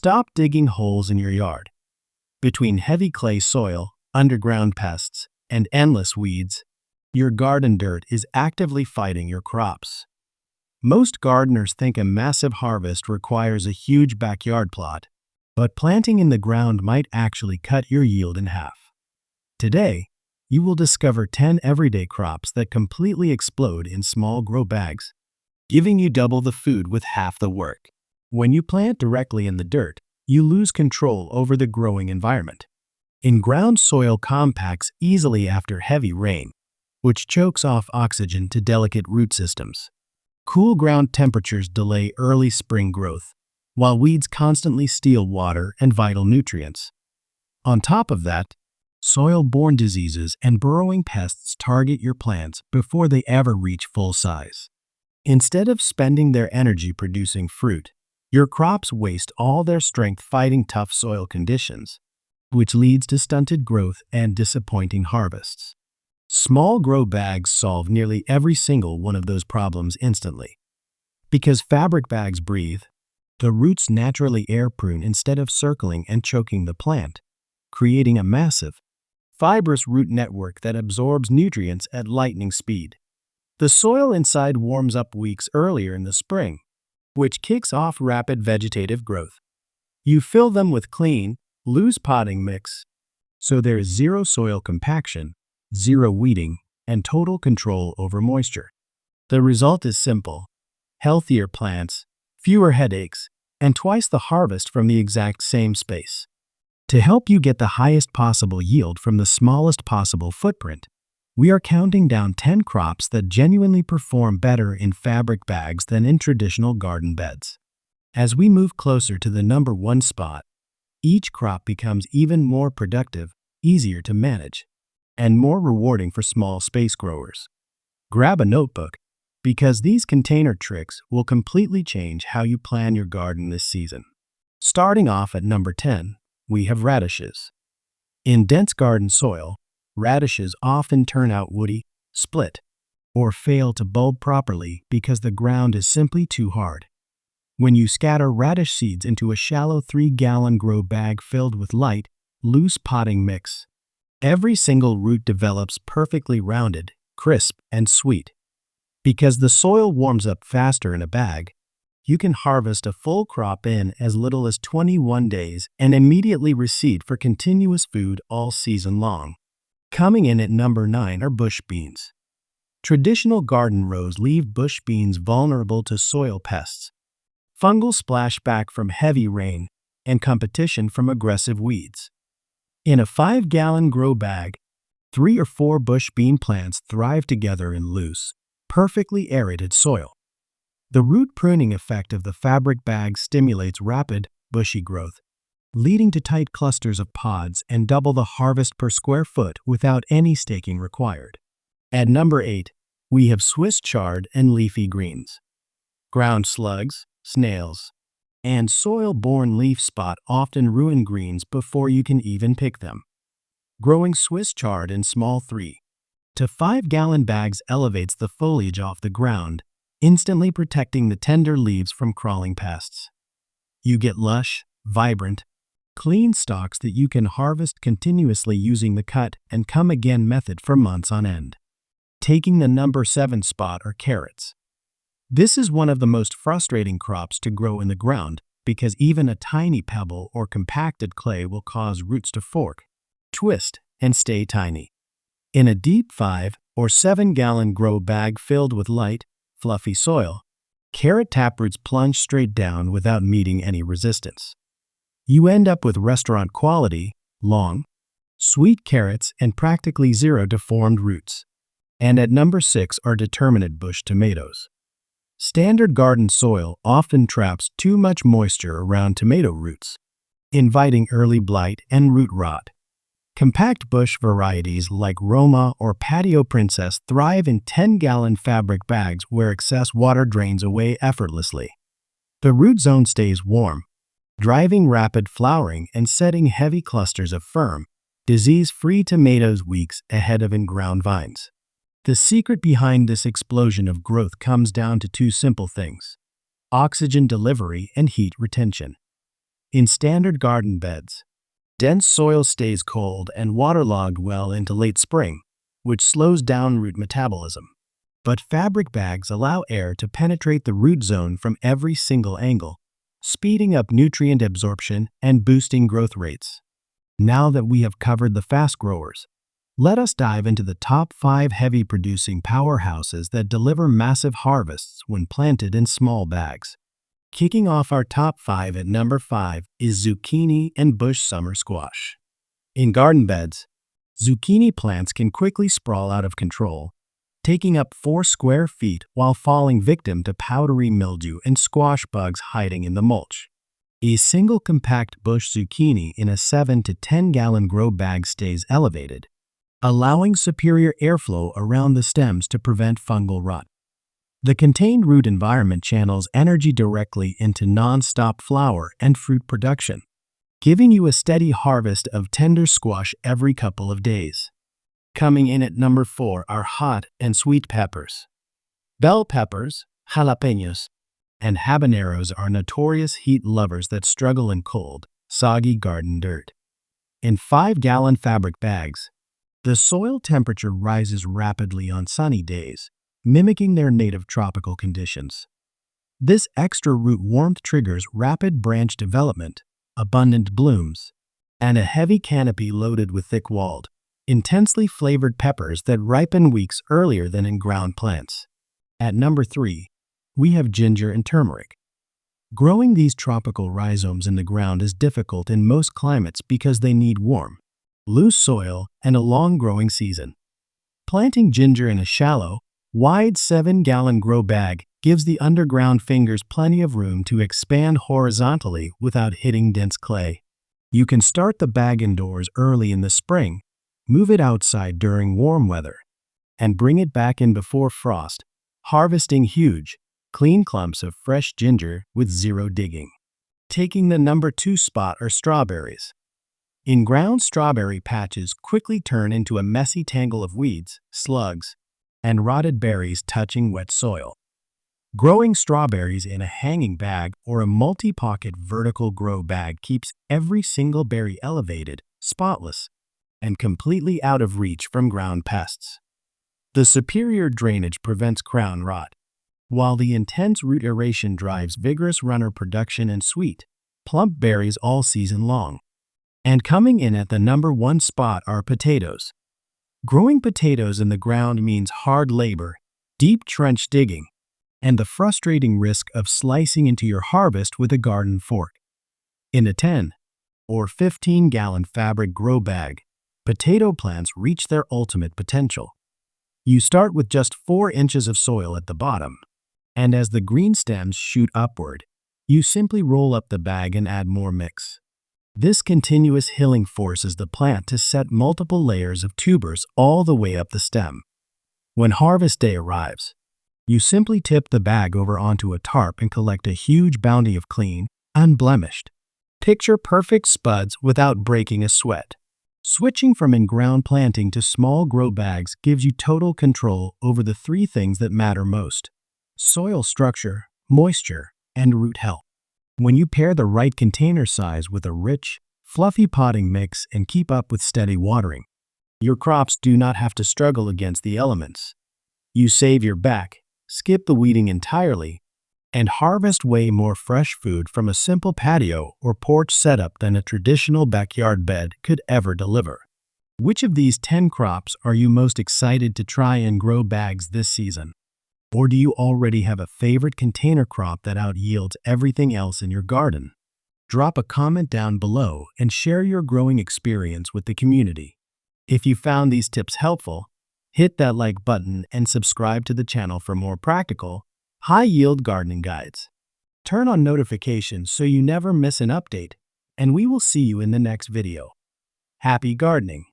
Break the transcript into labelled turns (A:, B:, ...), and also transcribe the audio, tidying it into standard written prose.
A: Stop digging holes in your yard. Between heavy clay soil, underground pests, and endless weeds, your garden dirt is actively fighting your crops. Most gardeners think a massive harvest requires a huge backyard plot, but planting in the ground might actually cut your yield in half. Today, you will discover 10 everyday crops that completely explode in small grow bags, giving you double the food with half the work. When you plant directly in the dirt, you lose control over the growing environment. In-ground soil compacts easily after heavy rain, which chokes off oxygen to delicate root systems. Cool ground temperatures delay early spring growth, while weeds constantly steal water and vital nutrients. On top of that, soil-borne diseases and burrowing pests target your plants before they ever reach full size. Instead of spending their energy producing fruit, your crops waste all their strength fighting tough soil conditions, which leads to stunted growth and disappointing harvests. Small grow bags solve nearly every single one of those problems instantly. Because fabric bags breathe, the roots naturally air prune instead of circling and choking the plant, creating a massive, fibrous root network that absorbs nutrients at lightning speed. The soil inside warms up weeks earlier in the spring, which kicks off rapid vegetative growth. You fill them with clean, loose potting mix, so there is zero soil compaction, zero weeding, and total control over moisture. The result is simple: healthier plants, fewer headaches, and twice the harvest from the exact same space. To help you get the highest possible yield from the smallest possible footprint, we are counting down 10 crops that genuinely perform better in fabric bags than in traditional garden beds. As we move closer to the number 1 spot, each crop becomes even more productive, easier to manage, and more rewarding for small space growers. Grab a notebook, because these container tricks will completely change how you plan your garden this season. Starting off at number 10, we have radishes. In dense garden soil, radishes often turn out woody, split, or fail to bulb properly because the ground is simply too hard. When you scatter radish seeds into a shallow 3-gallon grow bag filled with light, loose potting mix, every single root develops perfectly rounded, crisp, and sweet. Because the soil warms up faster in a bag, you can harvest a full crop in as little as 21 days and immediately reseed for continuous food all season long. Coming in at number 9 are bush beans. Traditional garden rows leave bush beans vulnerable to soil pests, fungal splashback from heavy rain, and competition from aggressive weeds. In a 5-gallon grow bag, 3 or 4 bush bean plants thrive together in loose, perfectly aerated soil. The root pruning effect of the fabric bag stimulates rapid, bushy growth, leading to tight clusters of pods and double the harvest per square foot without any staking required. At number 8, we have Swiss chard and leafy greens. Ground slugs, snails, and soil-borne leaf spot often ruin greens before you can even pick them. Growing Swiss chard in small 3 to 5-gallon bags elevates the foliage off the ground, instantly protecting the tender leaves from crawling pests. You get lush, vibrant, clean stalks that you can harvest continuously using the cut and come again method for months on end. Taking the number 7 spot are carrots. This is one of the most frustrating crops to grow in the ground because even a tiny pebble or compacted clay will cause roots to fork, twist, and stay tiny. In a deep 5 or 7-gallon grow bag filled with light, fluffy soil, carrot taproots plunge straight down without meeting any resistance. You end up with restaurant-quality, long, sweet carrots and practically zero deformed roots. And at number 6 are determinate bush tomatoes. Standard garden soil often traps too much moisture around tomato roots, inviting early blight and root rot. Compact bush varieties like Roma or Patio Princess thrive in 10-gallon fabric bags where excess water drains away effortlessly. The root zone stays warm, driving rapid flowering and setting heavy clusters of firm, disease-free tomatoes weeks ahead of in-ground vines. The secret behind this explosion of growth comes down to 2 simple things: oxygen delivery and heat retention. In standard garden beds, dense soil stays cold and waterlogged well into late spring, which slows down root metabolism. But fabric bags allow air to penetrate the root zone from every single angle, speeding up nutrient absorption and boosting growth rates. Now that we have covered the fast growers, let us dive into the top 5 heavy-producing powerhouses that deliver massive harvests when planted in small bags. Kicking off our top 5 at number 5 is zucchini and bush summer squash. In garden beds, zucchini plants can quickly sprawl out of control, taking up 4 square feet while falling victim to powdery mildew and squash bugs hiding in the mulch. A single compact bush zucchini in a 7 to 10 gallon grow bag stays elevated, allowing superior airflow around the stems to prevent fungal rot. The contained root environment channels energy directly into non-stop flower and fruit production, giving you a steady harvest of tender squash every couple of days. Coming in at number 4 are hot and sweet peppers. Bell peppers, jalapenos, and habaneros are notorious heat lovers that struggle in cold, soggy garden dirt. In 5-gallon fabric bags, the soil temperature rises rapidly on sunny days, mimicking their native tropical conditions. This extra root warmth triggers rapid branch development, abundant blooms, and a heavy canopy loaded with thick-walled, intensely flavored peppers that ripen weeks earlier than in ground plants. At number 3, we have ginger and turmeric. Growing these tropical rhizomes in the ground is difficult in most climates because they need warm, loose soil and a long growing season. Planting ginger in a shallow, wide 7-gallon grow bag gives the underground fingers plenty of room to expand horizontally without hitting dense clay. You can start the bag indoors early in the spring, move it outside during warm weather, and bring it back in before frost, harvesting huge, clean clumps of fresh ginger with zero digging. Taking the number 2 spot are strawberries. In-ground strawberry patches quickly turn into a messy tangle of weeds, slugs, and rotted berries touching wet soil. Growing strawberries in a hanging bag or a multi-pocket vertical grow bag keeps every single berry elevated, spotless, and completely out of reach from ground pests. The superior drainage prevents crown rot, while the intense root aeration drives vigorous runner production and sweet, plump berries all season long. And coming in at the number 1 spot are potatoes. Growing potatoes in the ground means hard labor, deep trench digging, and the frustrating risk of slicing into your harvest with a garden fork. In a 10 or 15-gallon fabric grow bag, potato plants reach their ultimate potential. You start with just 4 inches of soil at the bottom, and as the green stems shoot upward, you simply roll up the bag and add more mix. This continuous hilling forces the plant to set multiple layers of tubers all the way up the stem. When harvest day arrives, you simply tip the bag over onto a tarp and collect a huge bounty of clean, unblemished, picture-perfect spuds without breaking a sweat. Switching from in-ground planting to small grow bags gives you total control over the 3 things that matter most: soil structure, moisture, and root health. When you pair the right container size with a rich, fluffy potting mix and keep up with steady watering, your crops do not have to struggle against the elements. You save your back, skip the weeding entirely, and harvest way more fresh food from a simple patio or porch setup than a traditional backyard bed could ever deliver. Which of these 10 crops are you most excited to try in grow bags this season? Or do you already have a favorite container crop that outyields everything else in your garden? Drop a comment down below and share your growing experience with the community. If you found these tips helpful, hit that like button and subscribe to the channel for more practical, high-yield gardening guides. Turn on notifications so you never miss an update, and we will see you in the next video. Happy gardening!